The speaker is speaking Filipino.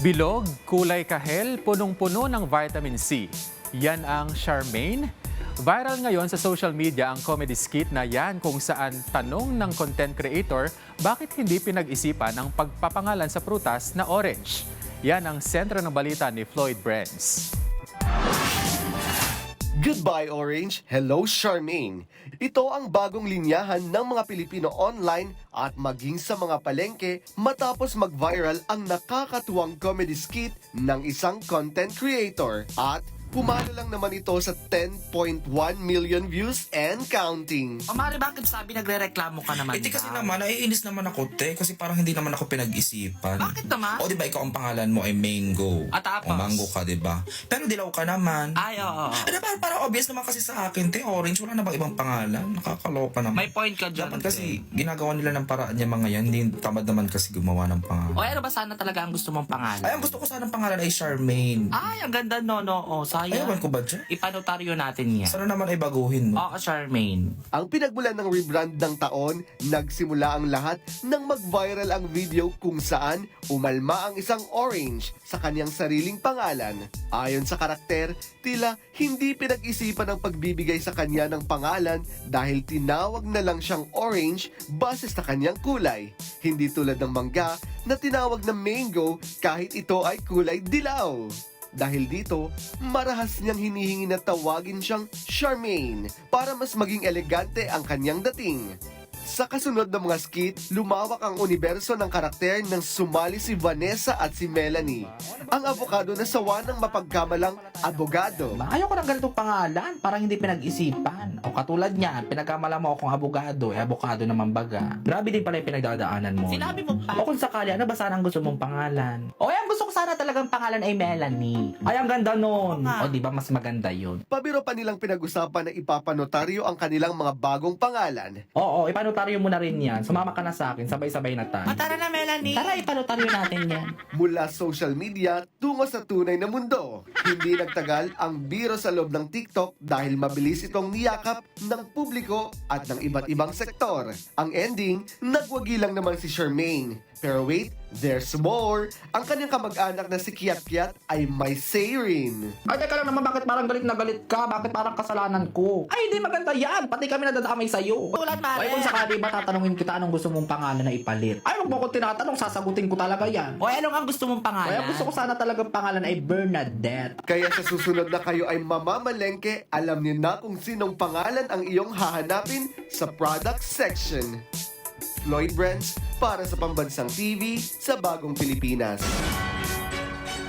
Bilog, kulay kahel, punong-puno ng vitamin C. Yan ang Charmaine. Viral ngayon sa social media ang comedy skit na yan kung saan tanong ng content creator bakit hindi pinag-isipan ang pagpapangalan sa prutas na orange. Yan ang sentro ng balita ni Floyd Brenz. Goodbye Orange, hello Charmaine. Ito ang bagong linyahan ng mga Pilipino online at maging sa mga palengke matapos mag-viral ang nakakatuwang comedy skit ng isang content creator. At pumalo lang naman ito sa 10.1 million views and counting. O Mari, bakit sabi nagre-reklamo ka naman? Di kasi naman, naiinis naman ako, te. Kasi parang hindi naman ako pinag-isipan. Bakit naman? O, di ba, ikaw ang pangalan mo ay Mango. At tapos? O, Mango ka, di ba? Pero dilaw ka naman. Ay, oo. Ano ba, parang obvious naman kasi sa akin, te. Orange, wala na bang ibang pangalan? Nakakaloka naman. May point ka dyan. Dapat kasi ginagawa nila ng paraan niya mga yan. Hindi tamad naman kasi gumawa ng pangalan. O ano ba sana talaga ang gusto mong pangalan? Ay, ang gusto ko sana pangalan ay Charmaine. Ay, ang ganda no. O, sayang. Ayawan ko ba dyan? Ipanotaryo natin yan. Sana naman ay baguhin mo. Oo, Charmaine. Ang pinagmulan ng rebrand ng taon, nagsimula ang lahat nang mag-viral ang video kung saan umalma ang isang orange sa kanyang sariling pangalan. Ayon sa karakter, tila hindi pinag-isipan ang pagbibigay sa kanya ng pangalan dahil tinawag na lang siyang orange base sa kanyang kulay. Hindi tulad ng mangga na tinawag na mango kahit ito ay kulay dilaw. Dahil dito, marahas niyang hinihingi na tawagin siyang Charmaine para mas maging elegante ang kanyang dating. Sa kasunod ng mga skit, lumawak ang universo ng karakter nang sumali si Vanessa at si Melanie, ang abogado na sawa ng mapagkamalang abogado. Ayoko ng ganitong pangalan, parang hindi pinag-isipan. O katulad niyan, pinagkamala mo akong abogado, abogado naman baga. Grabe din pala yung pinagdadaanan mo. Sinabi mo pa. O kung sakali, ano ba sana ang gusto mong pangalan? O ang gusto ko sana talagang pangalan ay Melanie. Ay, ang ganda nun. O di ba mas maganda yun? Pabiro pa nilang pinag-usapan na ipapanotaryo ang kanilang mga bagong pangalan. Oo, ipanotaryo mo na rin yan. Sumama ka na sa akin, sabay-sabay na tayo. Tara na, Melanie. Tara, ipanotaryo natin yan. Mula social media tungo sa tunay na mundo. Hindi nagtagal ang biro sa loob ng TikTok dahil mabilis itong niyakap ng publiko at ng iba't ibang sektor. Ang ending, nagwagi lang naman si Charmaine. Pero wait, there's more. Ang kanyang kamag-anak na si Kiat Kiat ay may say rin. Ay, teka lang naman, bakit parang galit na galit ka? Bakit parang kasalanan ko? Ay, hindi maganda yan. Pati kami nadadamay sa'yo. Ulan, Mare. Ay, kung sakali ba tatanungin kita anong gusto mong pangalan na ipalit? Ay, wag mo ko tinatanong, sasagutin ko talaga yan. O anong ang gusto mong pangalan? Kaya gusto ko sana talagang pangalan ay Bernadette. Kaya sa susunod na kayo ay mamamalengke, alam niyo na kung sinong pangalan ang iyong hahanapin sa product section. Floyd Brenz para sa Pambansang TV sa Bagong Pilipinas.